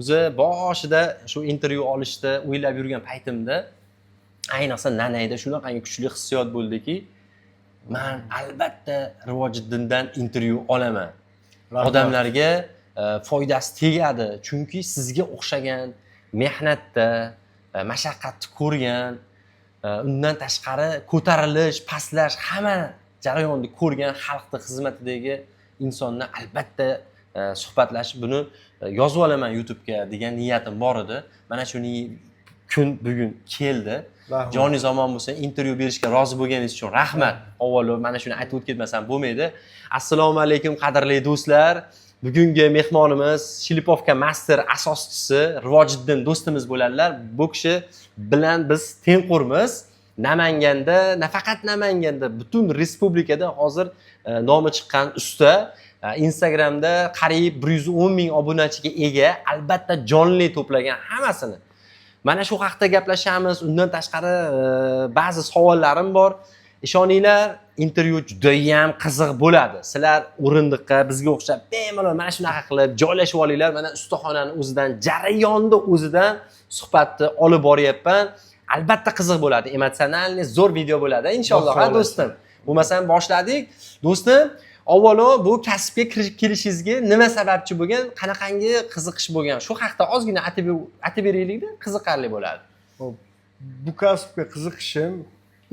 o'zi boshida shu intervyu olishda o'ylab yurgan paytimda ayniqsa Nanayda shunaqangi kuchli hissiyot bo'ldiki, men albatta Rivojiddindan intervyu olaman. Odamlarga foydasi tegadi, chunki sizga o'xshagan mehnatda mashaqqatni ko'rgan, undan tashqari ko'tarilish, pastlash hamma jarayonni ko'rgan xalqning xizmatidagi insonni albatta suhbatlashib buni yozib olaman YouTube'ga degan niyatim bor edi. Mana shu kun bugun keldi. Joni zamon bo'lsa intervyu berishga rozi bo'lganingiz uchun rahmat. Avvalo mana shuni aytib o'tib ketmasam bo'lmaydi. Assalomu alaykum qadrli do'stlar. Bugungi mehmonimiz Shilipovka Master asoschisi Rivojiddin do'stimiz bo'ladilar. Bu kishi bilan biz tengqurmiz. Namanganda, nafaqat Namanganda, butun respublikada hozir nomi chiqqan usta. Instagramda qariyb 110 ming obunachiga ega, albatta jonli to'plagan hammasini. Mana shu haqda gaplashamiz. Undan tashqari ba'zi savollarim bor. Ishoninglar, intervyu juda ham qiziq bo'ladi. Sizlar o'rindiqqa bizga o'xshab bemalol mana shunaqa qilib joylashib olinglar. Mana ustaxonaning o'zidan, jarayonda o'zidan suhbatni olib boryapman. Albatta qiziq bo'ladi. Emotsionalniy zo'r video bo'ladi inshaalloh, ha do'stim. Bo'lmasam boshladik. Do'stim, avvalo bu kasbga kelishingizga nima sababchi bo'lgan, qanaqangi qiziqish bo'lgan? Shu haqda ozgina aytib beraylik-da, qiziqarli bo'ladi. Xo'p, bu kasbga qiziqishim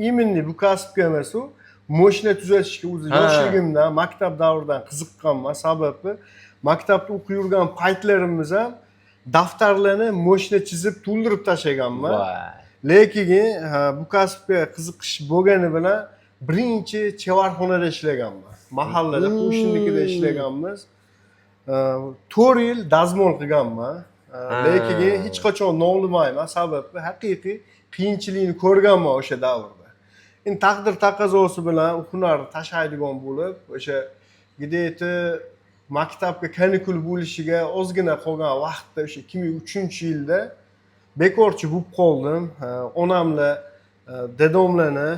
именно bu kasbga emas, u mashina tuzatishga o'zi yoshligimdan, maktab davridan qiziqqanman. Sababi maktabda o'qib yurgan paytlarimiz ham daftarlarni mashina chizib to'ldirib tashlaganman. Lekin bu kasbga qiziqish bo'lgani bilan birinchi chevarxonada ishlaganman. Mahallada qo'shnilikda ishlaganmiz. 4 yil dazmol qilganman. Lekin hech qachon nolimayman. Sababi haqiqiy qiyinchilikni ko'rganman o'sha davrda. Endi taqdir taqozosi bilan hunarni tashlaydigan bo'lib, o'sha gideti maktabga kanikul bo'lishiga ozgina qolgan vaqtda o'sha 2003-yilda bekorchi bo'lib qoldim. Onamla dadamlarni,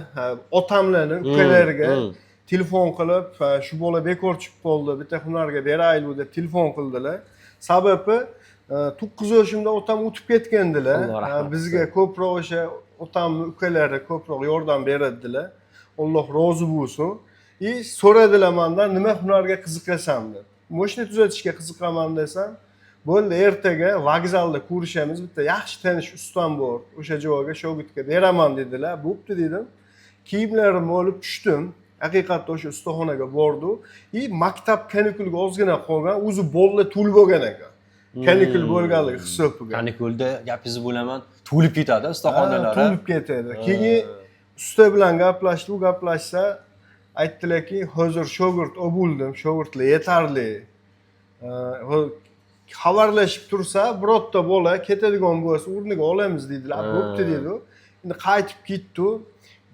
otamlarni ukalariga telefon qilib, shu bola bekorchi bo'lib qoldi, bitta hunarga beraylik deb telefon qildilar. Sababi 9 yoshimda otam o'tib ketgandilar. Bizga ko'proq o'sha otamning ukalari ko'proq yordam beradilar. Alloh rozi bo'lsin. So'radilar mendan nima hunarga qiziqasan deb. Mashina tuzatishga qiziqaman desam, bo'ldi, ertaga vokzalda ko'rishamiz, bitta yaxshi tanish ustam bor. O'sha joyga shogirdga beraman dedilar. Bo'pti dedim. Kiyimlarimni olib tushdim. Haqiqatda o'sha ustaxonaga bordim. Maktab kanikulga ozgina qolgan, o'zi bolalar to'lib bo'lgan ekan. Kanikul bo'lganligi hisobiga. Kanikulda gapingizni bo'laman, to'lib ketadi ustaxonalar. To'lib ketadi. Keyin usta bilan gaplashdik, u gaplashsa aytdilarki, hozir shogird bo'ldim, shogirdlar yetarli. Xabarlashib tursa, birorta bola ketadigan bo'lsa, o'rniga olamiz dedilar. Bo'pti dedi. Endi qaytib ketdi.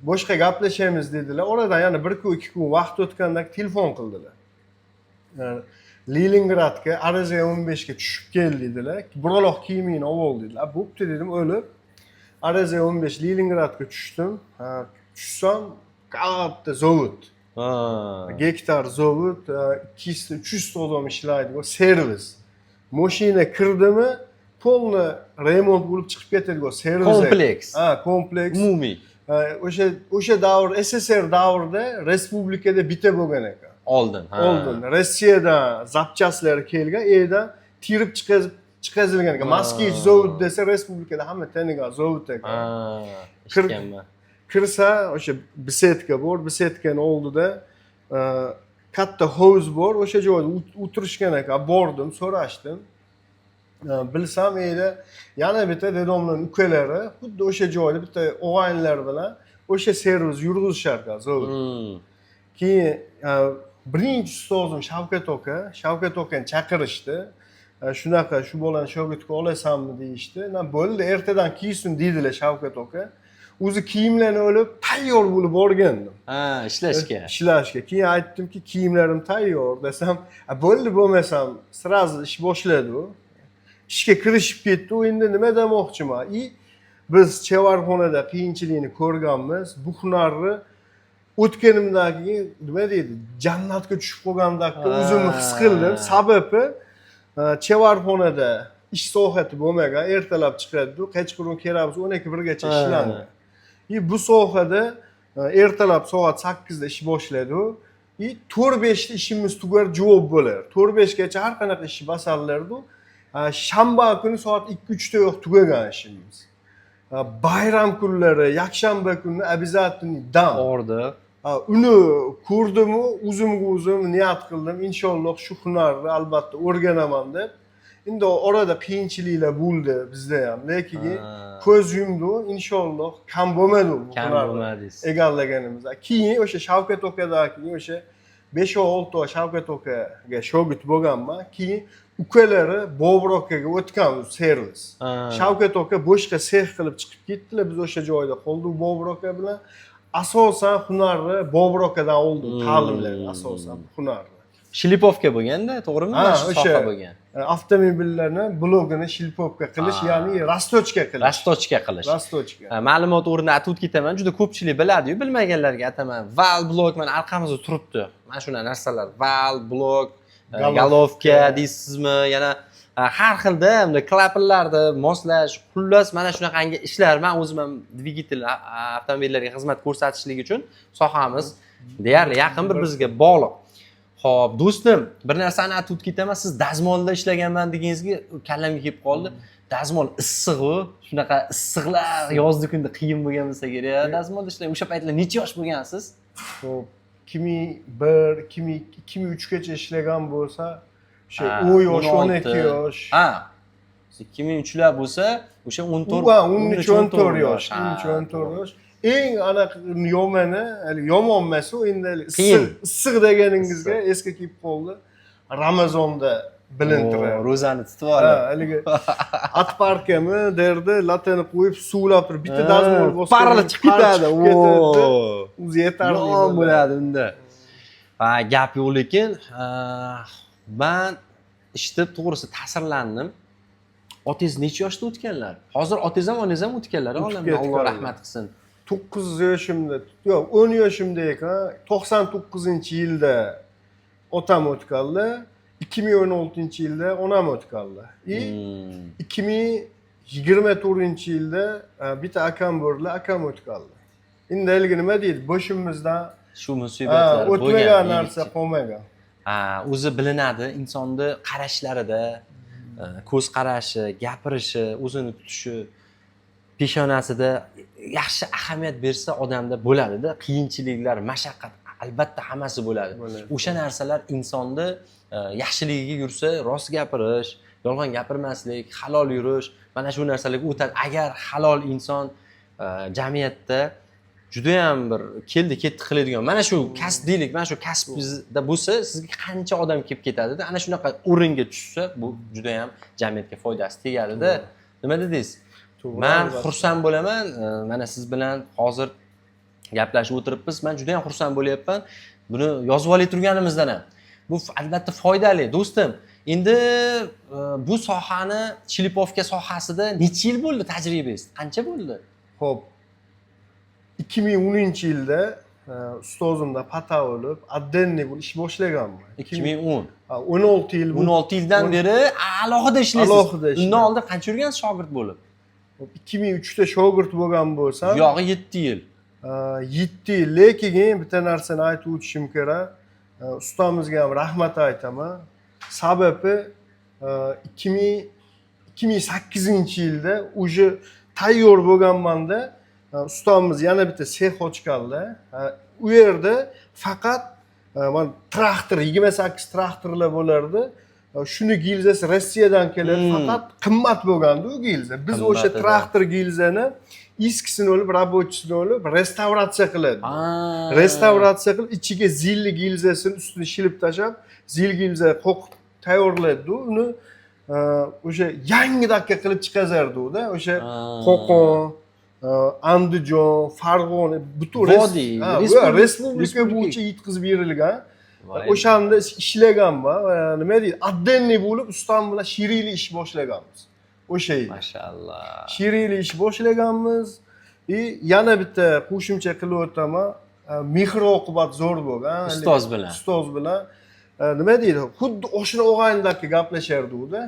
Boshqa gaplashamiz dedilar. Oradan yana 1-2 kun vaqt o'tgandan telefon qildilar. Leningradga Araziya 15 ga tushib kel dedilar. Buraloq kiyimingni ol dedilar. Bo'pti dedim, o'lib. Araziya 15 Leningradga tushdim. Tushsam, katta zavod. Gektar zavod, 200-300 odam ishlaydi, servis. Mashina kirdimi, polni remont bo'lib chiqib ketadigan servis. Kompleks. Kompleks. Umumiy. O'sha davr SSR davrida respublikada bitta bo'lgan ekan. Oldin. Rossiyadan zapchastlari kelgan, yerdan tirib chiqazilgan ekan. Moskvich zavod desa respublikada hamma tanigan zavod ekan. Kirsa o'sha bisetka bor, bisetkani oldida katta hovuz bor, o'sha joyda o'tirishgan ekan. Bordim, so'rashdim. Bilsam edi, yana bitta dadamning ukalari xuddi o'sha joyda bitta o'g'aynilar bilan o'sha servis yurg'izishar ekan zavod. Keyin birinchi ustozim Shavkat okani chaqirishdi. Shunaqa, shu bolani shogirdga olasanmi deyishdi. Bo'ldi, ertadan kiysin dedilar Shavkat oka. O'zi kiyimlarni olib tayyor bo'lib borgandim. Ishlashga. Keyin aytdimki, kiyimlarim tayyor desam, bo'ldi, bo'lmasam, sразу ish boshladi u. Ishga kirishib ketdi. U endi nima demoqchiman? Biz chevarxonada qiyinchilikni ko'rganmiz. Bu hunarni o'tganimdagi nima deydi, jannatga tushib qolgandek o'zimni his qildim. Sababi chevarxonada ish sohati bo'lmagan, ertalab chiqadi, kechqurun kelamiz 12-1gacha ishlangan. Bu sohada ertalab soat 8da ish boshlaydi. 4-5 da ishimiz tugar javob bo'lar. 4-5gacha har qanaqa ish basallardi. Shanba kuni soat 2-3 da yo'q tugagan ishimiz. Bayram kunlari, yakshanba kuni обязательно dam. Orda. Uni ko'rdim-u, o'zim niyat qildim, inshaalloh shu hunarni albatta o'rganaman deb. Endi orada qiyinchiliklar bo'ldi bizda ham, lekin ko'z yumdi, inshaalloh kam bo'lmadi bu hunarni egallaganimiz. Keyin o'sha Shavkat okadan keyin o'sha 5-6 oy Shavkat okaga shogird bo'lganman. Keyin ukalari Bobur okaga o'tganmiz servis. Shavkat oka boshqa sex qilib chiqib ketdilar, biz o'sha joyda qoldik Bobur oka bilan. Asosan hunarni Bobur okadan oldim, ta'limlarni asosan hunarni. Shlipovka bo'lganda, to'g'rimi? Shu soha bo'lgan. Avtomobillarni blogini shlipovka qilish, ya'ni rastochka qilish. Rastochka qilish. Rastochka. Ma'lumot o'rnida atut ketaman, juda ko'pchilik biladi-yu, bilmaganlarga aytaman. Val blog mana orqamizda turibdi. Mana shunday narsalar, val blog, galovka deysizmi, yana har xilda bunday klapanlarni moslash, xullas mana shunaqangi ishlar. Men o'zim ham dvigatel avtomobillarga xizmat ko'rsatishlik uchun sohamiz deyarli yaqin bir-birimizga bog'liq. Xo'p, do'stim, bir narsani aytib ketaman, siz dazmolda ishlaganman degingizga kallamga kelib qoldi. Dazmol issiq-ku, shunaqa issiqlar yozda kunda qiyin bo'lgan bo'lsa kerak. Dazmolda ishlang. O'sha paytlar necha yosh bo'lgansiz? Xo'p, 2001, 2002, 2003 gacha ishlagan bo'lsa, o'sha 10 yosh, 12 yosh. Ha. 2003lar bo'lsa, o'sha 13-14 yosh, 13-14 yosh. Eng anaqa yomoni, yomon emas u, endi issiq deganingizga esga kelib qoldi. Ramazonda bilintiradi. Ro'zani tutib olib. Haligi atparkami derdi, latani qo'yib suvlab turib, bitta dazmol bosib parli chiqib ketadi. O'zi yetarli bo'ladi unda. Gap yo'q, lekin men eshitib to'g'risi ta'sirlandim. Otangiz necha yoshda o'tganlar? Hozir otangiz ham onangiz ham o'tganlar, Alloh rahmat qilsin. 9 yoshimda, yo'q, 10 yoshimda ekan, 99-yilda otam o'tganlar, 2016-yilda onam o'tganlar. 2024-yilda bitta akam bo'ldi, akam o'tganlar. Endi haligi nima deydi, boshimizdan shu musibatlar bo'lgan, o'tmagan narsa qolmagan. O'zi bilinadi insonni qarashlarida, ko'z qarashi, gapirishi, o'zini tutishi, peshonasida yaxshi ahamiyat bersa odamda bo'ladi-da, qiyinchiliklar, mashaqqat albatta hammasi bo'ladi. O'sha narsalar insonni yaxshiligiga yursa, rost gapirish, yolg'on gapirmaslik, halol yurish, mana shu narsalarga o'tadi. Agar halol inson jamiyatda juda ham bir keldi-ketdi qiladigan, mana shu kasb deylik, mana shu kasbingizda bo'lsa, sizga qancha odam kelib ketadi-da, ana shunaqa o'ringa tushsa, bu juda ham jamiyatga foydasi tegadi-da. Nima dedingiz? Men xursand bo'laman, mana siz bilan hozir gaplashib o'tiribmiz. Men juda ham xursand bo'lyapman. Buni yozib olib turganimizdan ham. Bu albatta foydali, do'stim. Endi bu sohani, shlipovka sohasida necha yil bo'ldi tajribangiz? Qancha bo'ldi? Xo'p, 2010-yilda ustozimda pata bo'lib, addenni bu ish boshlaganman. 2010. 16 yil. 16 yildan beri alohida ishlaysiz. Alohida ishlayman. Undan oldin qancha yurgansiz shogird bo'lib? 2003da shogird bo'lgan bo'lsam, yog'i 7 yil. 7 yil. Lekin bitta narsani aytib o'tishim kerak. Ustamizga ham rahmat aytaman. Sababi 2008-yilda o'sha tayyor bo'lganmanda ustamiz yana bitta sex ochganlar. U yerda faqat mana traktor 28 traktorlar bo'lardi. Shuni gilzasi Rossiyadan keladi, faqat qimmat bo'lgandi u gilza. Biz o'sha traktor gilzani iskisini olib, rabotchisini olib restavratsiya qiladi. Restavratsiya qilib, ichiga zilli gilzasini ustini shilib tashab, zil gilza qo'qib tayyorlaydi. Uni o'sha yangidakka qilib chiqazardi-da, o'sha Qo'qon, Andijon, Farg'ona, butun respublika bo'yicha yetkazib berilgan. O'shanda ishlaganman. Nima deydi? Addenni bo'lib, ustam bilan shirili ish boshlaganmiz. O'sha yil. Mashallah. Shirili ish boshlaganmiz. Yana bitta qo'shimcha qilib o'taman. Mehr oqibat zo'r bo'lgan. Ustoz bilan. Ustoz bilan. Nima deydi? Xuddi oshna o'g'ayndagi gaplashardi-da.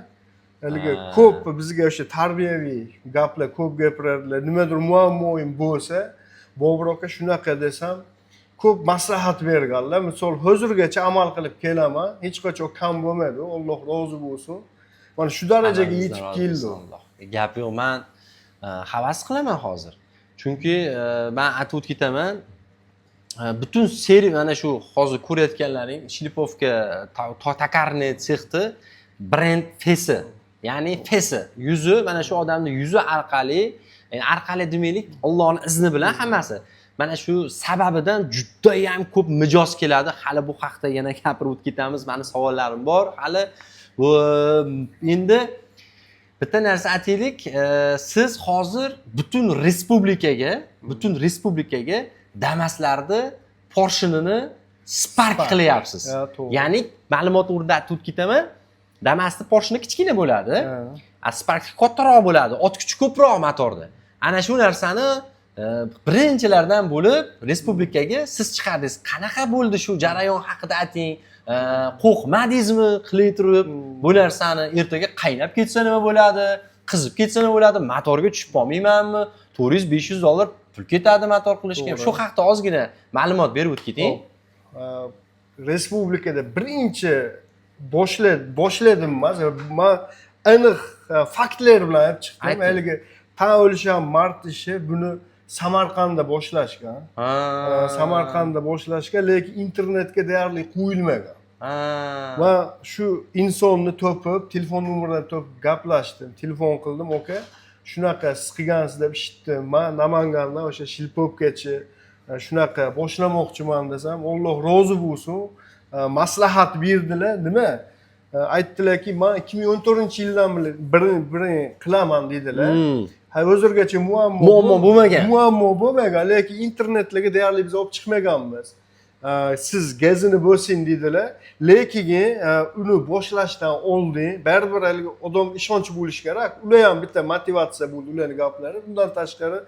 Haligi Ha. ko'p bizga o'sha tarbiyaviy gaplar ko'p gapiradilar. Nimadir muammoyim bo'lsa, Bobur aka shunaqa desam, ko'p maslahat berganlar. Misol hozirgacha amal qilib kelaman. Hech qachon kam bo'lmadi. Alloh rozi bo'lsin. Mana shu darajaga yetib keldi. Gap yo'q, men havas qilaman hozir. Chunki men aytib ketaman, butun seri mana shu hozir ko'rayotganlaring Shlipovka takarni sexti brend fesi. Ya'ni fesi, yuzi, mana shu odamning yuzi orqali demaylik, Allohning izni bilan hammasi. Mana shu sababidan juda ham ko'p mijoz keladi. Hali bu haqda yana gapirib o'tib ketamiz. Meni savollarim bor. Hali bu endi bitta narsa aytaylik, siz hozir butun respublikaga Damas'larni Porsche'ni Spark qilyapsiz. Ya'ni ma'lumot o'rnida aytib ketaman. Damas'ni Porsche'ni kichkina bo'ladi. Spark kattaroq bo'ladi, ot kuchi ko'proq motorda. Ana shu narsani birinchilardan bo'lib respublikaga siz chiqardingiz. Qanaqa bo'ldi shu jarayon haqida ayting? Qo'rqmadingizmi qilib turib bu narsani ertaga qaynab ketsa nima bo'ladi? Qizib ketsa nima bo'ladi? Motorga tushib qolmaymanmi? $400-500 pul ketadi motor qilishga. Shu haqda ozgina ma'lumot berib o'tib keting. Respublikada birinchi boshladim emas. Men aniq faktlar bilan olib chiqdim. Haligi tan o'lisham mart ishi buni Samarqandda boshlashgan. Samarqandda boshlashgan, lekin internetga deyarli qo'yilmagan. Va shu insonni topib, telefon nomerini topib gaplashdim, telefon qildim, aka, shunaqa siz qilgansiz deb eshitdim. Men Namangandan o'sha Shlipovgacha shunaqa boshlamoqchiman desam, Alloh rozi bo'lsin. Maslahat berdilar. Nima? Aytdilarki, men 2014-yildan birini qilaman dedilar. Hozirgacha muammo bo'lmagan, lekin internetlarga deyarli biz olib chiqmaganmiz. Siz gazini bo'lsin dedilar, lekin uni boshlashdan oldin baribir odam ishonch bo'lish kerak. Ular ham bitta motivatsiya bo'ldi ularning gaplari. Bundan tashqari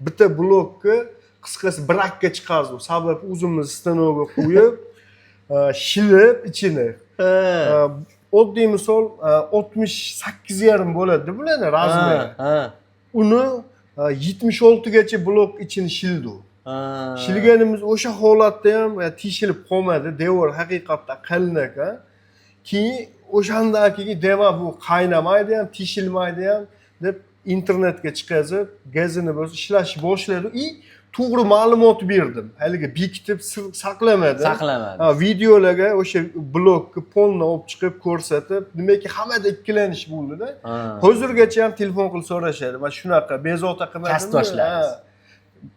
bitta blokni qisqasi brakka chiqardik. Sababi o'zimiz stanovga qo'yib, shilib ichini. Oddiy misol 68,5 bo'ladi bularning razmeri. Uni 76 gacha blok ichini shildi. Shilganimiz o'sha holatda ham teshilib qolmadi. Devor haqiqatda qalin ekan. Keyin o'shandan keyin deva bu qaynamaydi ham, teshilmaydi ham deb internetga chiqazib, gazini bo'lsa ishlash boshladi. To'g'ri ma'lumot berdim. Haliga bekitib saqlamadim. Videolarga o'sha blokni polni olib chiqib ko'rsatib, demakki hammada ikkilanish bo'ldi-da. Hozirgacha ham telefon qilib so'rashadi. Mana shunaqa bezovta qilmadingmi?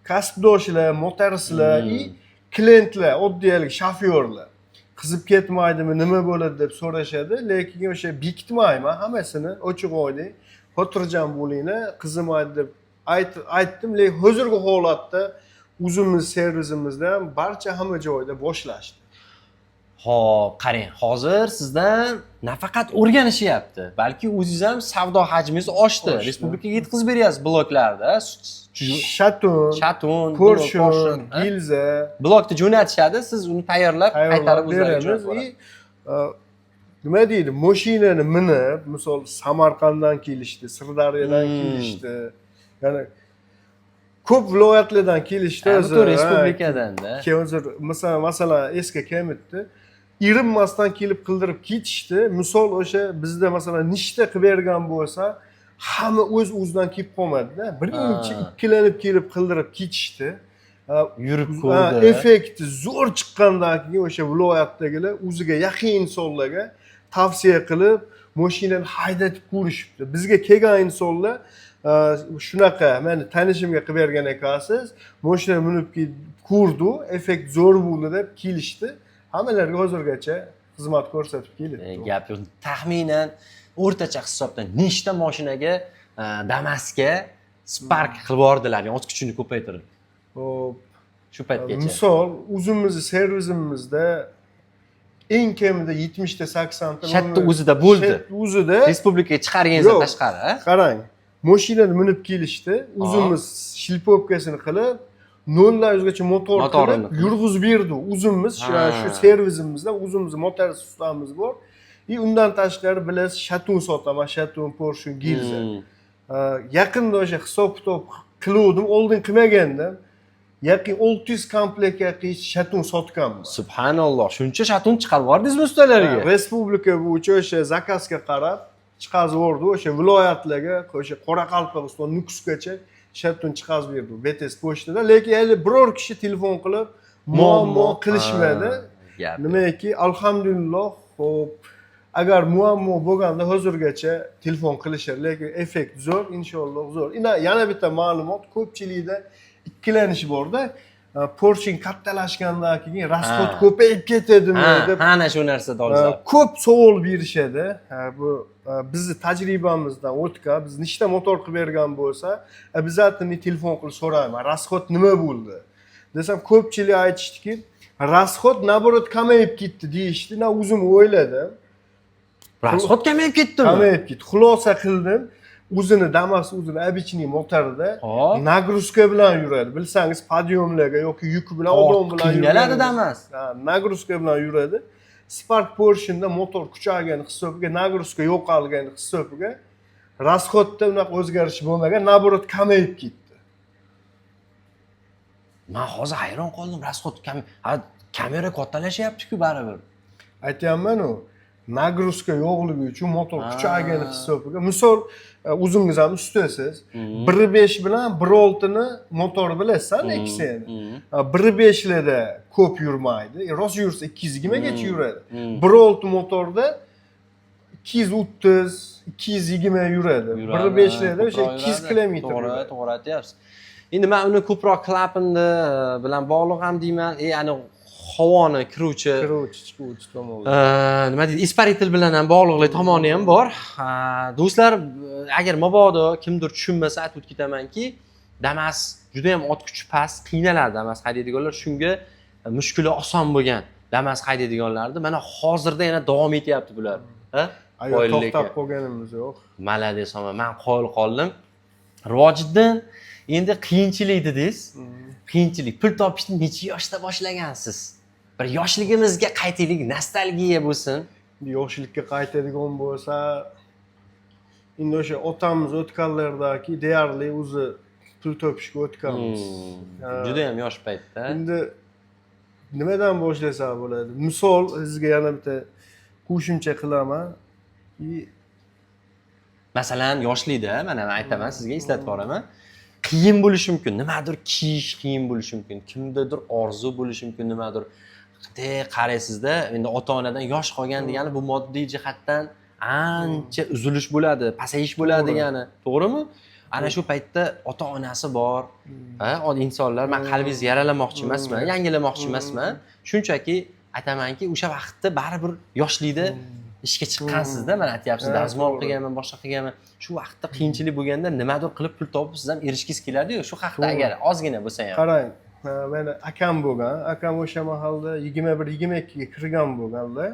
Kasbdoshlar, motorsizlar, klientlar, oddiy shofyorlar qizib ketmaydimi, nima bo'ladi deb so'rashadi, lekin o'sha bekitmayman hammasini, ochiq oylik, xotirjam bo'linglar, qizimaydi deb aytdim, lekin hozirgi holatda o'zimiz servisimizda ham barcha hamma joyda boshlashdi. Xo'p, qarang, hozir sizdan nafaqat o'rganishyapti, balki o'zingiz ham savdo hajmingiz oshdi. Respublikaga yetkazib beryapsiz bloklarda. Shatun, Porsche, Gilza. Blokni jo'natishadi, siz uni tayyorlab qaytarib o'zlaringiz. Nima deydi? Mashinani minib, misol Samarqanddan kelishdi, Sirdaryodan kelishdi. Ya'ni ko'p viloyatlardan kelishdi o'zi. Respublikadan-da. Hozir masalan esga kelibdi. Irinmasdan kelib qildirib ketishdi. Misol o'sha bizda masalan nishta qilib bergan bo'lsa, hamma o'z-o'zidan kelib qolmadi-da. Birinchi ikkilanib kelib qildirib ketishdi. Yurib ko'rdi. Effekti zo'r chiqqandan keyin o'sha viloyatdagilar o'ziga yaqin insonlarga tavsiya qilib, mashinani haydatib ko'rishibdi. Bizga kelgan insonlar shunaqa, meni tanishimga qilib bergan ekansiz, mashina minib ko'rdi, effekt zo'r bo'ldi deb kelishdi. Hammalarga hozirgacha xizmat ko'rsatib keldi. Gap yo'q. Taxminan o'rtacha hisobdan nechta mashinaga Damas'ga Spark qilib bordilar, ot kuchini ko'paytirib. Shu paytgacha. Misol, o'zimizning servisimizda eng kamida 70 ta 80 ta shatda o'zida bo'ldi. O'zida respublikaga chiqarganingizdan tashqari, qarang, mashinani minib kelishdi, o'zimiz shlipovkasini qilib, 0 dan 100 gacha motor qilib yurg'izib berdi. O'zimiz shu servisimizda o'zimiz motor ustamiz bor. Undan tashqari bilasiz, shatun sotaman, shatun, Porsche, Gilza. Yaqinda o'sha hisob-kitob qiluvdim, oldin qilmagandim. Yaqin 600 komplektga shatun sotganman. Subhanalloh, shuncha shatun chiqarib yubordingizmi ustalarga? Respublika bo'yicha o'sha zakazga qarab chiqazib yubordi, o'sha viloyatlarga, o'sha Qoraqalpog'iston, Nukusgacha shatun chiqazib berdi BTS pochtada, lekin hali biror kishi telefon qilib muammo qilishmadi. Nimaki, alhamdulillah, xo'p, agar muammo bo'lganda hozirgacha telefon qilishar, lekin effekt zo'r, inshaalloh zo'r. Yana bitta ma'lumot, ko'pchilikda ikkilanish borda, Porsche'ning kattalashgandan keyin rasxod ko'payib ketadimi deb. Ana shu narsa dolzarb. Ko'p savol berishadi. Bu bizni tajribamizdan o'tgan, biz nechta motor qilib bergan bo'lsa, обязательно telefon qilib so'rayman, rasxod nima bo'ldi desam, ko'pchilik aytishdiki, rasxod naborot kamayib ketdi deyishdi. O'zim o'yladim. Rasxod kamayib ketdimi? Kamayib ketdi. Xulosa qildim. O'zini Damas o'zini обычный motorida nagruzka bilan yuradi. Bilsangiz, podyomlarga yoki yuk bilan, odam bilan yuradi. Qiynaladi Damas. Nagruzka bilan yuradi. Spark Porsche'da motor kuchaygan hisobiga, nagruzka yo'qolgan hisobiga rasxodda unaqa o'zgarish bo'lmagan, naborot kamayib ketdi. Men hozir hayron qoldim, rasxod kamera kattalashyapti-ku baribir. Aytayapman-ku, nagruzka yo'qligi uchun motor kuchaygan hisobiga, misol o'zingiz ham ustasiz, 1.5 bilan 1.6 ni motor bilasiz, Nexa'ni. 1.5 larda ko'p yurmaydi. Rost yursa 220 gacha yuradi. 1.6 motorda 230, 220 yuradi. 1.5 larda o'sha 200 kilometr. To'g'ri aytyapsiz. Endi men uni ko'proq klapanda bilan bog'liq ham deyman, ya'ni havoni kiruvchi chiquvchi tomoni. Nima deydi, isparitel bilan ham bog'liqlik tomoni ham bor. Do'stlar, agar mabodo kimdir tushunmasa aytib ketamanki, Damas juda ham ot kuchi past, qiynaladi Damas haydaydiganlar, shunga mushkuli oson bo'lgan Damas haydaydiganlarni mana hozirda yana davom etyapti bular. To'xtab qolganimiz yo'q. Malades, men qoyil qoldim. Rivojiddin, endi qiyinchilik dedingiz. Qiyinchilik, pul topishni necha yoshda boshlagansiz? Bir yoshligimizga qaytaylik, nostalgiya bo'lsin. Yoshlikka qaytadigan bo'lsa, endi o'sha otamiz o'tganlardagi deyarli o'zi pul topishga o'tganmiz. Juda ham yosh paytda. Endi nimadan boshlasa bo'ladi? Misol sizga yana bitta qo'shimcha qilaman. Masalan, yoshlikda mana men aytaman, sizga eslatib boraman. Qiyin bo'lishi mumkin, nimadir kiyish qiyin bo'lishi mumkin, kimdadir orzu bo'lishi mumkin, nimadir. Qaraysizda, endi ota-onadan yosh qolgan degani bu moddiy jihatdan ancha uzilish bo'ladi, pasayish bo'ladi degani, to'g'rimi? Ana shu paytda ota-onasi bor, insonlar, men qalbingizni yaralamoqchi emasman, yangilamoqchi emasman. Shunchaki aytamanki, o'sha vaqtda baribir yoshlikda ishga chiqqansizda, men aytyapsiz, dazmol qilganman, boshqa qilganman. Shu vaqtda qiyinchilik bo'lganda nimadir qilib pul topib siz ham erishgingiz keladi-yu, shu haqda agar ozgina bo'lsa ham. Qarang, meni akam bo'lgan, akam o'sha mahalda 21-22 ga kirgan bo'lganlar.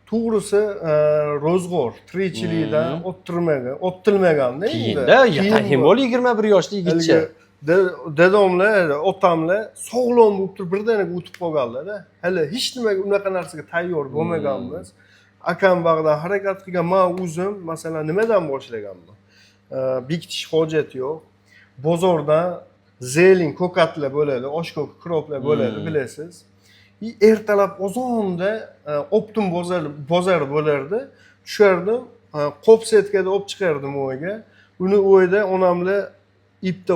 To'g'risi, ro'zg'or, tirikchilikdan o'ttirmaganda endi. Keyin bo'l 21 yoshli yigitcha. Dadamlar, otamlar sog'lom bo'lib turib birdaniga o'tib qolganlar-da. Hali hech nimaga unaqa narsaga tayyor bo'lmaganmiz. Akam bag'dan harakat qilgan, men o'zim masalan nimadan boshlaganman? Bekitish hojati yo'q. Bozordan zelin ko'katlar bo'ladi, oshko'k kroplar bo'ladi, bilasiz. Ertalab ozonda Optum bozor bo'lardi. Tushardim, qopsetkada olib chiqardim o'yga. Uni o'yda onamlar ipda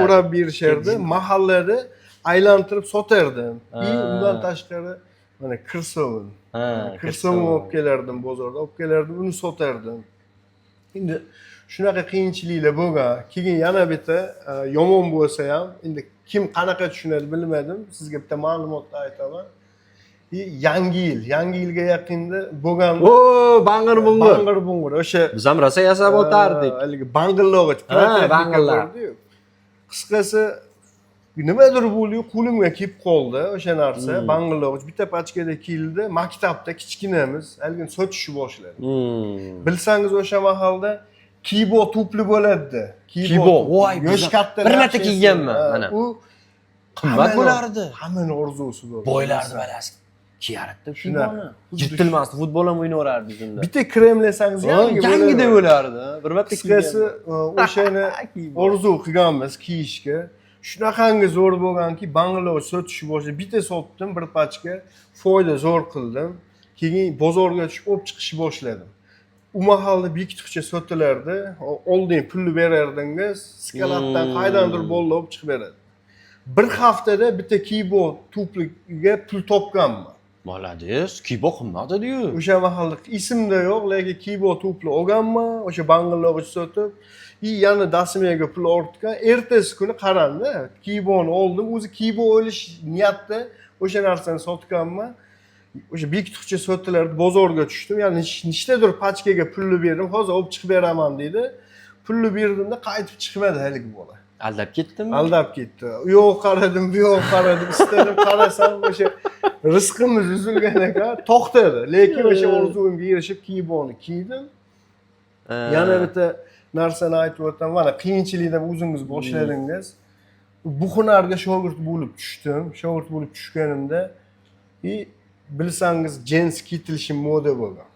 o'rab berishardi. Mahallada aylantirib sotardim. Undan tashqari mana kirsovun. Kirsovun olib kelardim bozorda, olib kelardim, uni sotardim. Endi shunaqa qiyinchiliklar bo'lgan. Keyin yana bitta yomon bo'lsa ham, endi kim qanaqa tushunadi bilmadim. Sizga bitta ma'lumot aytaman. Yangi yilga yaqinda bo'lgan. Bang'ir-bung'ir. O'sha biz ham rosa yasab o'tardik. Haligi bang'irlog'ich, bang'irlar. Qisqasi nimadir bo'ldi, qo'limga kelib qoldi o'sha narsa, bang'irlog'ich. Bitta pachkada keldi, maktabda kichkinamiz, haligi sotishni boshladi. Bilsangiz o'sha mahalda Kibo tupli bo'ladi. Kibo, voy, yosh kattalar. Bir marta kiyganman mana. U qimmat bo'lardi. Hammani orzusi bo'ldi. Boylardi balasi. kiyardi Shunaqa. futbolni. Yitilmasdi, futbol ham o'ynaverardi bizda. Bitta kremlasangiz Yangida bo'lardi. Bir marta qisqasi o'shani orzu qilganmiz kiyishga. Shunaqangi zo'r bo'lganki, bangalow sotishni boshladi. Bitta sotdim, bir pachka, foyda zo'r qildim. Keyin bozorga tushib olib chiqishni boshladim. U mahalda bekituvchi sotilardi. Oldin pulni berardingiz, skalatdan qaydandir bo'lib olib chiqib beradi. Bir haftada bitta kiyboard tupligiga pul topganman. Молодец, kiyboard qimmat edi-yu. O'sha mahalda ismda yo'q, lekin kiyboard tupli olganman, o'sha bangalow sotib, yana dasmaga pul ortgan. Ertasi kuni qarandi, kiyboardni oldim, o'zi kiyboard olish niyatda o'sha narsani sotganman. O'sha bekituvchi sotilarda bozorga tushdim. Ya'ni nechtadir pachkaga pulni berdim, hozir olib chiqib beraman dedi. Pulni berdimda qaytib chiqmadi haligi bola. Aldab ketdimi? Aldab ketdi. U yo'q qaradim, bu yo'q qaradim, istadim qarasam o'sha rizqimiz uzilgan ekan, to'xtadi. Lekin o'sha orzumga erishib kiyboardni kiydim. Yana bitta narsani aytib o'taman. Mana qiyinchilikdan o'zingiz boshladingiz. Bu hunarga shogird bo'lib tushdim. Shogird bo'lib tushganimda bilsangiz jins kiyitilishi moda bo'lgan.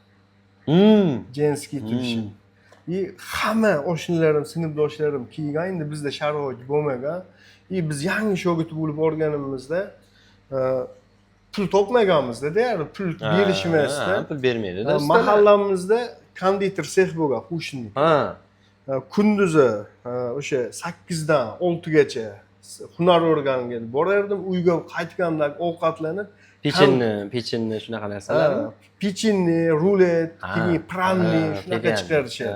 Jins kiyitilishi. Hamma o'shinlarim, sinfdoshlarim kiygan, endi bizda sharoit bo'lmagan. Biz yangi shogird bo'lib borganimizda pul topmaganmizda, deyarli pul berishmasdi. Pul bermaydi-da. Mahallamizda konditor sex bo'lgan, qo'shni. Kunduzi o'sha 8 dan 6 gacha hunar o'rgangan borardim, uyga qaytganda ovqatlanib pechenni shunaqa narsalarmi? Pechenni, rulet, keyin pranni shunaqa chiqarishadi.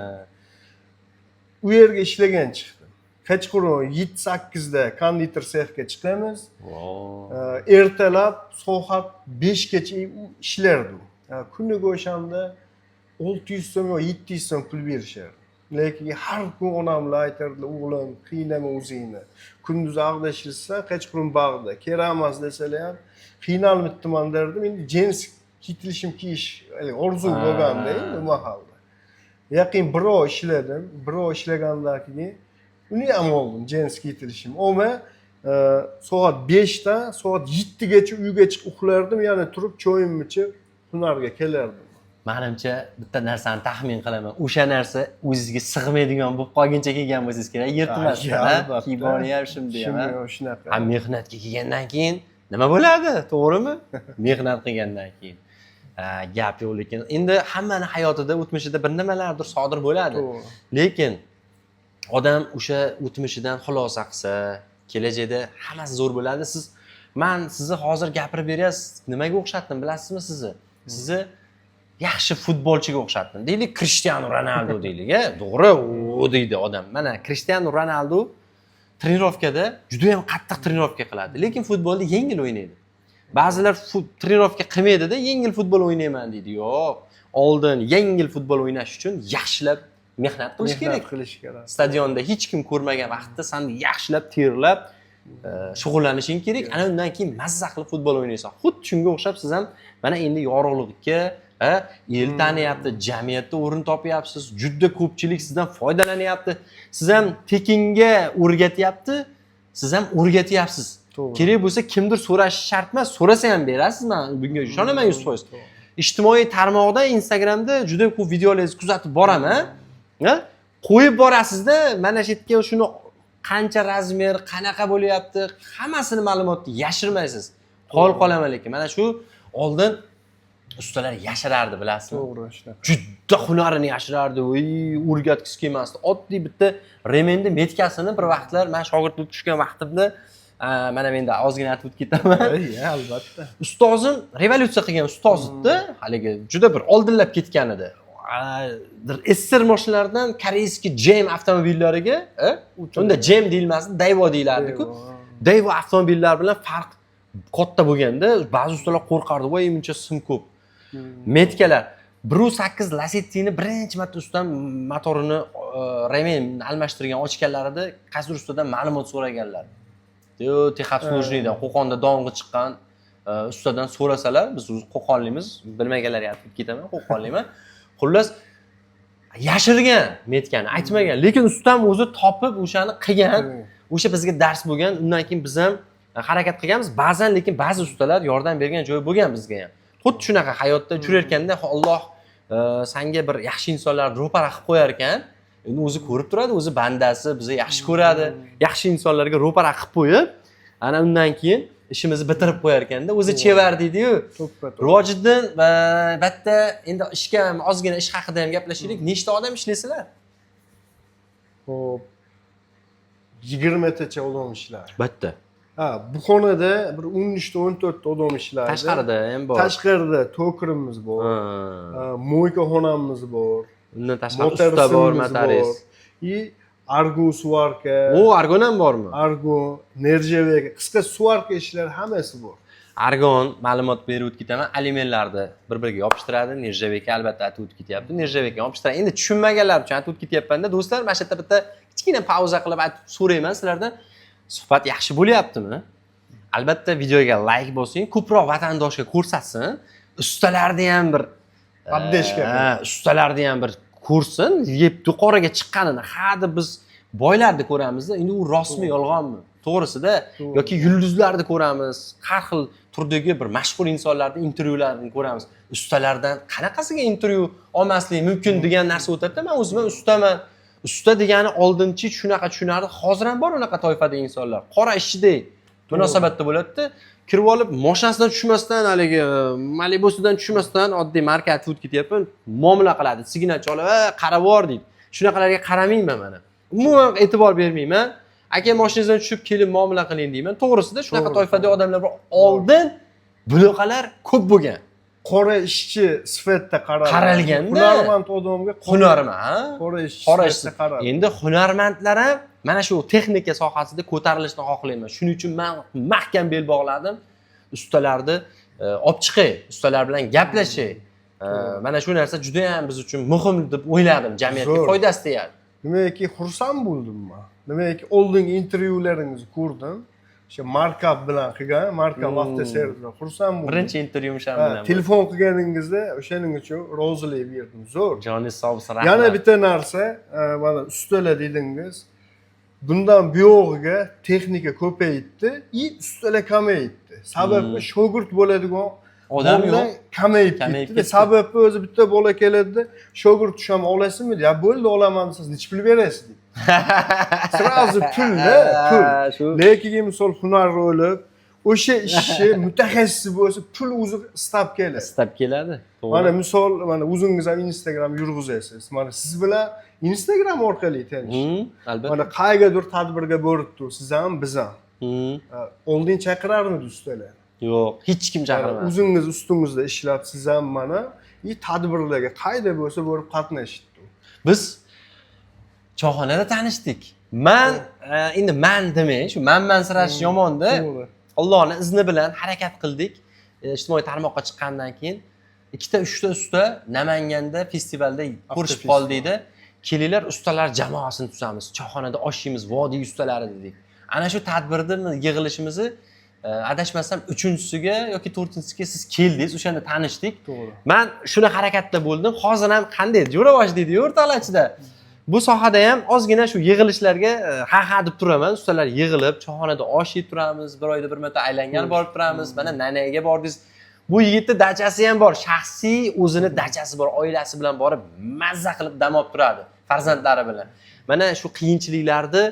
U yerga ishlagan chiqdim. Kechqurun 7-8 da konditor sexga chiqamiz. Ertalab soat 5 gacha ishlardi. Kuniga o'shanda 600 so'm yoki 700 so'm pul berishardi. Lekin har kun onamlar aytardilar, o'g'lim, qiynama o'zingni. Kunduz ag'dashilsa, kechqurun bog'da, kerak emas desalar ham qiynalmibdiman derdim. Endi jins kiytilishim kiyish orzu bo'lganda endi mahalda. Yaqin 1 oy ishladim. 1 oy ishlagandan keyin uni ham oldim, jins kiytilishim. O'ma soat 5 dan soat 7 gacha uyga chiqib uxlardim, yana turib choyimni ichib hunarga kelardim. Menimcha bitta narsani taxmin qilaman. O'sha narsa o'zingizga sig'maydigan bo'lib qolguncha kelgan bo'lsangiz kerak, yirtmasdan. Kiyboardni ham shunday ham. Shunaqa. Mehnatga kelgandan keyin nima bo'ladi? To'g'rimi? Mehnat qilgandan keyin. Gap yo'q, lekin endi hammani hayotida, o'tmishida bir nimalardir sodir bo'ladi. Lekin odam o'sha o'tmishidan xulosa qilsa, kelajakda hammasi zo'r bo'ladi. Men sizni hozir gapirib beryapsiz, nimaga o'xshatdim bilasizmi sizni? Sizni yaxshi futbolchiga o'xshatdim. Deylik, Cristiano Ronaldo deylik, to'g'ri, u deydi odam. Mana Cristiano Ronaldo trenirovkada juda ham qattiq trenirovka qiladi, lekin futbolda yengil o'ynaydi. Ba'zilar trenirovka qilmaydi-da, yengil futbol o'ynayman deydi. Yo'q, oldin yengil futbol o'ynash uchun yaxshilab mehnat qilish kerak. Stadionda hech kim ko'rmagan vaqtda sen yaxshilab terlab shug'ullanishing kerak. Ana undan keyin mazza qilib futbol o'ynaysan. Xuddi shunga o'xshab siz ham mana endi yorug'likka el taniyapti, jamiyatda o'rin topyapsiz, juda ko'pchilik sizdan foydalanyapti. Siz ham tekinga o'rgatyapti, siz ham o'rgatyapsiz. Kerak bo'lsa kimdir so'rashi shart emas, so'rasa ham berasiz. Men bunga ishonaman 100%. Ijtimoiy tarmoqda, Instagramda juda ko'p videolarni kuzatib boraman. Qo'yib borasizda, mana shu yerga shuni qancha razmer, qanaqa bo'lyapti, hammasini ma'lumotni yashirmaysiz. Qolaman lekin mana shu oldin ustalar yashirardi, bilasizmi? To'g'ri, shunaqa. Juda hunarini yashirardi, o'rgatgisi kelmasdi. Oddiy bitta remenni metkasini bir vaqtlar men shogird bo'lib tushgan vaqtimda mana menda ozgina aytib ketaman. Albatta. Ustozim revolyutsiya qilgan ustoz edi, haligi juda bir oldinlab ketgan edi. SSR mashinalaridan koreyskiy Jam avtomobillariga, unda Jam deyilmasdi, Daewoo deyilardi-ku. Daewoo avtomobillar bilan farq katta bo'lganda, ba'zi ustalar qo'rqardi, voy buncha sim ko'p. Metkalar 1.8 Lacetti'ni birinchi marta ustam motorini remen almashtirgan ochganlarida qaysidir ustadan ma'lumot so'raganlar. Texobslujniydan, Qo'qonda dong'i chiqqan ustadan so'rasalar, biz Qo'qonlimiz, bilmaganlar aytib ketaman, Qo'qonliman. Xullas yashirgan metkani, aytmagan, lekin ustam o'zi topib o'shani qilgan. O'sha bizga dars bo'lgan. Undan keyin biz ham harakat qilganmiz. Ba'zan lekin ba'zi ustalar yordam bergan joyi bo'lgan bizga ham. xuddi shunaqa hayotda yurayotganda Alloh senga bir yaxshi insonlarni ro'para qilib qo'yar ekan. Endi o'zi ko'rib turadi, o'zi bandasi, bizni yaxshi ko'radi. Yaxshi insonlarga ro'para qilib qo'yib, ana undan keyin ishimizni bitirib qo'yar ekanda, o'zi chevar deydi-yu. Rivojiddin bitta endi ishga ozgina ish haqida ham gaplashaylik. Nechta odam ishlaysizlar? Xo'p. 20 tacha odam ishlaydi. Bitta. Ha, bu xonada bir 13 ta 14 ta odam ishlaydi. Tashqarida ham bor. Tashqarida to'kirimiz bor. Mo'yka xonamiz bor. Undan tashqari usta bor, motorist. И argo suvarka. O, argon ham bormi? Argo, nerjaveka, qisqa suvarka ishlari hammasi bor. Argon ma'lumot berib o'tib ketaman. Alimentlarni bir-biriga yopishtiradi. Nerjaveka albatta aytib o'tib ketyapti. Nerjaveka yopishtiradi. Endi tushunmaganlar uchun aytib o'tib ketyapman-da, do'stlar, mana shu yerda bitta kichkina pauza qilib aytib so'rayman sizlardan. Suhbat yaxshi bo'lyaptimi? Albatta videoga like bosing, ko'proq vatandoshga ko'rsatsin. Ustalarni ham bir Abdeshga. Ustalarni ham bir ko'rsin, yeb yuqoriga chiqqanini. Hadi biz boylarni ko'ramizda, endi u rostmi, yolg'onmi? To'g'risida yoki yulduzlarni ko'ramiz, har xil turdagi bir mashhur insonlarning intervyularini ko'ramiz. Ustalardan qanaqasiga intervyu olmaslik mumkin degan narsa o'tadi. Men o'zim ustaman. Usta degani oldinchi shunaqa tushunardi. Hozir ham bor unaqa toifadagi insonlar. Qora ishchidek munosabatda bo'ladi-da. Kirib olib, mashinasidan tushmasdan, haligi Malibusidan tushmasdan oddiy marka aytib ketyapman, muomala qiladi. Signal cholib, qarab bor deydi. Shunaqalarga qaramayman mana. Umuman e'tibor bermayman. Aka mashinangizdan tushib kelib muomala qiling deyman. To'g'risida shunaqa toifadagi odamlar bor. Oldin bunaqalar ko'p bo'lgan. Qora ishchi sifatida qaralganda hunarmand odamga hunarmand, qora ishchi sifatida qaraladi. Endi hunarmandlar ham mana shu texnika sohasida ko'tarilishni xohlayman. Shuning uchun men mahkam bel bog'ladim. Ustalarni olib chiqay, ustalar bilan gaplashay. Mana shu narsa juda ham biz uchun muhim deb o'yladim. Jamiyatga foydasi tegadi. Nimaiki xursand bo'ldim men. Nimaiki oldingi intervyularingizni ko'rdim. O'sha markab bilan qilgan, markab avtoser bilan xursand bo'ldim. Birinchi intervyum sham bilan. Telefon qilganingizda o'shaning uchun rozilik berdim. Zo'r. Joningiz sog' bo'lsin, rahmat. Yana bitta narsa, mana ustalar dedingiz. Bundan buyog'iga texnika ko'paydi, ustalar kamaydi. Sababi shogird bo'ladigan odam yo'q, kamayib ketdi. Sababi o'zi bitta bola keladi, shogird tusham olasizmi? Ya bo'ldi, olaman siz necha pul berasiz deydi. Sразу pul. Lekin misol hunar bo'lib, o'sha ishni mutaxassis bo'lsa, pul o'zi istab keladi. Istab keladi. To'g'ri. Mana misol, mana o'zingiz ham Instagram yurg'izasiz. Mana siz bilan Instagram orqali tanishdik. Albatta. Mana qaygadir tadbirga borib tursiz ham, biz ham. Oldin chaqirarmidi ustalar? Yo'q, hech kim chaqirmadi. O'zingiz ustingizda ishlab, siz ham mana tadbirlarga qayda bo'lsa borib qatnashdik. Biz choyxonada tanishdik. Men endi men demay, shu manmansirash yomonda. Allohning izni bilan harakat qildik. Ijtimoiy tarmoqqa chiqqandan keyin 2-3 ta usta Namanganda festivalda ko'rishib qoldikda. Kelinglar, ustalar jamoasini tuzamiz. Choyxonada oshimiz, vodiy ustalari dedik. Ana shu tadbirda yig'ilishimizni adashmasam 3-siga yoki 4-siga siz keldingiz, o'shanda tanishdik. To'g'ri. Men shuni harakatda bo'ldim. Hozir ham qanday jo'ra boshlaydi o'rtoqlachida. Bu sohada ham ozgina shu yig'ilishlarga ha deb turaman. Ustalar yig'ilib, choyxonada osh yeb turamiz, bir oyda bir marta aylangan borib turamiz. Mana Nanaga bordingiz. Bu yigitning dachasi ham bor, shaxsiy o'zini dachasi bor, oilasi bilan borib mazza qilib dam olib turadi, farzandlari bilan. Mana shu qiyinchiliklarni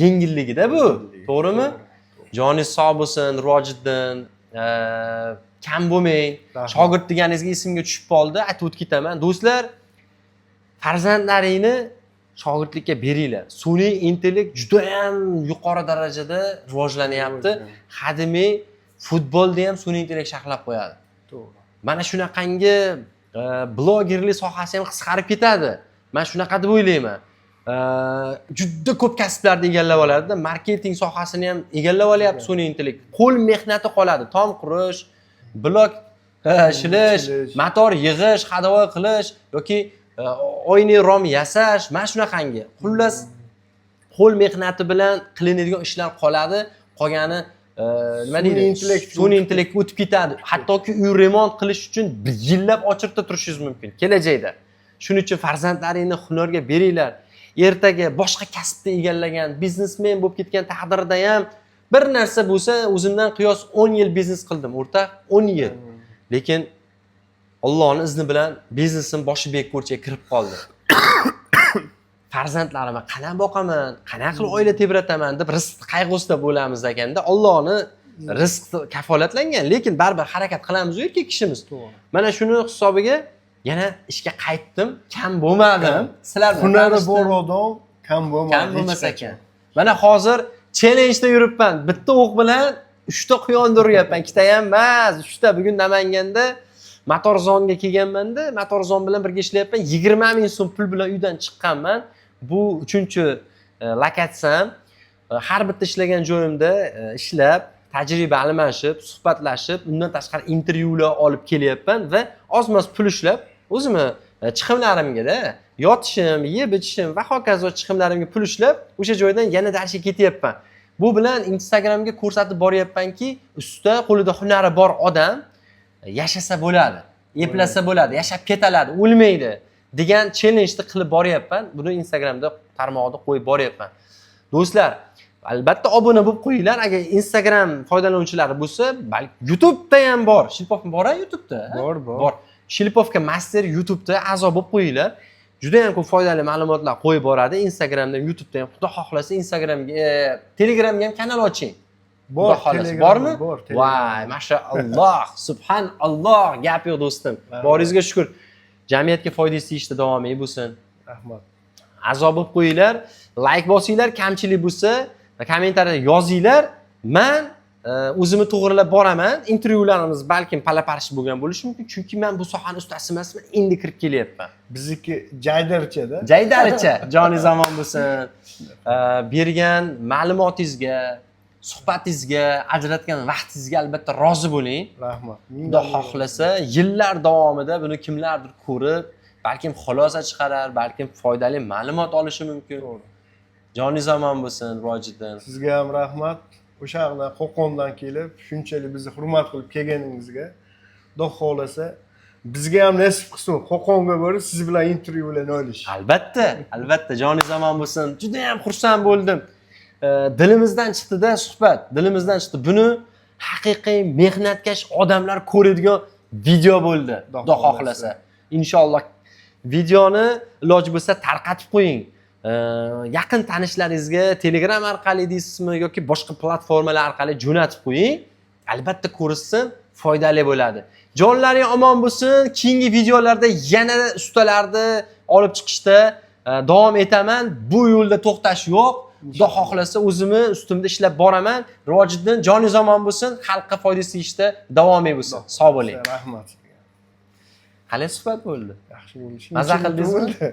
yengilligida bu, to'g'rimi? Joningiz sog' bo'lsin, Rivojiddin, kam bo'lmang. Shogird deganingizga esimga tushib qoldi, aytib o'tib ketaman. Do'stlar, farzandlaringni shogirdlikka beringlar. Sun'iy intellekt juda ham yuqori darajada rivojlanyapti. Hademay futbolda ham sun'iy intellekt sharhlab qo'yadi. To'g'ri. Mana shunaqangi blogerlik sohasi ham qisqarib ketadi. Men shunaqa deb o'ylayman. Juda ko'p kasblarni egallab oladi. Marketing sohasini ham egallab olyapti sun'iy intellekt. Qo'l mehnati qoladi. Tom qurish, blok ishlash, motor yig'ish, hadovoy qilish yoki oyni rom yasash, mana shunaqangi. Xullas, qo'l mehnati bilan qilinadigan ishlar qoladi. Qolgani nima deydi? Sun'iy intellektga o'tib ketadi. Hattoki uy remont qilish uchun yillab ochirta turishingiz mumkin kelajakda. Shuning uchun farzandlaringni hunarga beringlar. Ertaga boshqa kasbda egallagan, biznesmen bo'lib ketgan taqdirda ham bir narsa bo'lsa, o'zimdan qiyos 10 yil biznes qildim, o'rta 10 yil. Lekin Allohning izni bilan biznesim boshi berk kirib qoldi. Farzandlarimni qanday boqaman, qanday qilib oila tebrataman deb rizq qayg'usida bo'lamiz ekanda, Allohni rizq kafolatlangan, lekin baribir harakat qilamiz erkak kishimiz. Mana shuni hisobiga yana ishga qaytdim, kam bo'lmadim. Sizlar bilan Hunari bor odam kam bo'lmaydi. kam bo'lmas ekan. Mana hozir challenge-da yuribman. Bitta o'q bilan 3 ta quyonni uryapman. Ikkita ham emas, 3 ta. Bugun Namanganda Motorzonga kelganman-da, Motorzon bilan birga ishlayapman. 20 ming so'm pul bilan uydan chiqqanman. Bu 3-chi lokatsiyam. Har bitta ishlagan joyimda ishlab, tajriba almashib, suhbatlashib, undan tashqari intervyular olib kelyapman va ozmas pul ishlab, o'zimni chiqimlarimga-da, yotishim, yeb ichishim va hokazo chiqimlarimga pul ishlab, o'sha joydan yana darsga ketyapman. Bu bilan Instagramga ko'rsatib boryapmanki, ustida qo'lida hunari bor odam yashasa bo'ladi, eplasa bo'ladi, yashab ketadi, o'lmaydi degan challenge-ni qilib boryapman. Buni Instagramda tarmog'ida qo'yib boryapman. Do'stlar, albatta obuna bo'lib qo'yinglar. Agar Instagram foydalanuvchilari bo'lsa, balki YouTube'da ham bor. Shilpov bor-a YouTube'da? Bor. Shilpovka Master YouTube'da a'zo bo'lib qo'yinglar. Juda ham ko'p foydali ma'lumotlar qo'yib boradi. Instagramda, YouTube'da ham, xudo xohlasa Instagramga, Telegramga ham kanal oching. Bor, bormi? Bor. Voy, mashaalloh, subhanalloh, gap yo'q do'stim. Boringizga shukr. Jamiyatga foydasi tegishda davomiy bo'lsin. Rahmat. A'zo bo'lib qo'yinglar, like bosinglar, kamchilik bo'lsa, kommentariyada yozinglar. Men o'zimni to'g'rilab boraman. Intervyularimiz balkim pala-parshi bo'lgan bo'lishi mumkin, chunki men bu sohaning ustasi emasman, endi kirib kelyapman. Bizniki jaydarichada. Jaydaricha, joni zamon bo'lsin. Bergan ma'lumotingizga, suhbatingizga, ajratgan vaqtingizga albatta rozi bo'ling. Rahmat. Xudo xohlasa, yillar davomida buni kimlardir ko'rib, balkim xulosa chiqarar, balkim foydali ma'lumot olishi mumkin. Joni zamon bo'lsin, Rojiddin. Sizga ham rahmat. O'sha yoqdan Qo'qondan kelib, shunchalik bizni hurmat qilib kelganingizga, Xudo xohlasa, bizga ham nasib qilsin. Qo'qonga borib, siz bilan intervyularni olish. Albatta, joni zamon bo'lsin. Juda ham xursand bo'ldim. Dilimizdan chiqdi-da suhbat, dilimizdan chiqdi. Buni haqiqiy mehnatkash odamlar ko'radigan video bo'ldi. Xudo xohlasa. Inshaalloh videoni iloji bo'lsa tarqatib qo'ying. Yaqin tanishlaringizga Telegram orqali deysizmi yoki boshqa platformalar orqali jo'natib qo'ying. Albatta ko'rishsin, foydali bo'ladi. Jonlaring omon bo'lsin. Keyingi videolarda yana ustalarni olib chiqishda davom etaman. Bu yo'lda to'xtash yo'q. Xudo xohlasa o'zimni ustimda ishlab boraman. Rojiddin joni zamon bo'lsin, xalqqa foydasi tegishda davomiy bo'lsin. Sog' bo'ling. Rahmat. Qalay suhbat bo'ldi? Yaxshi bo'lishi. Maza qildingizmi?